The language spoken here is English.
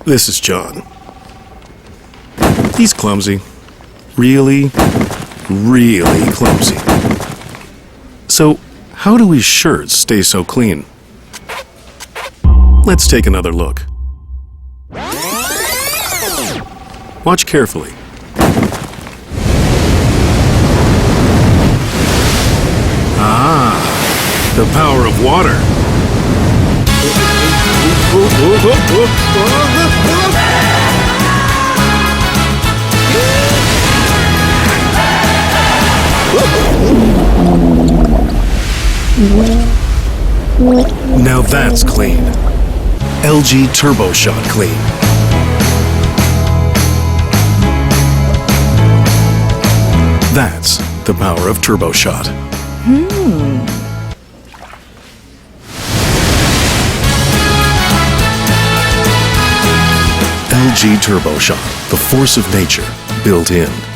This is John. He's clumsy. Really, really clumsy. So, how do his shirts stay so clean? Let's take another look. Watch carefully. Ah, the power of water. Now that's clean. LG TurboShot Clean. That's the power of TurboShot. LG TurboShot, the force of nature built in.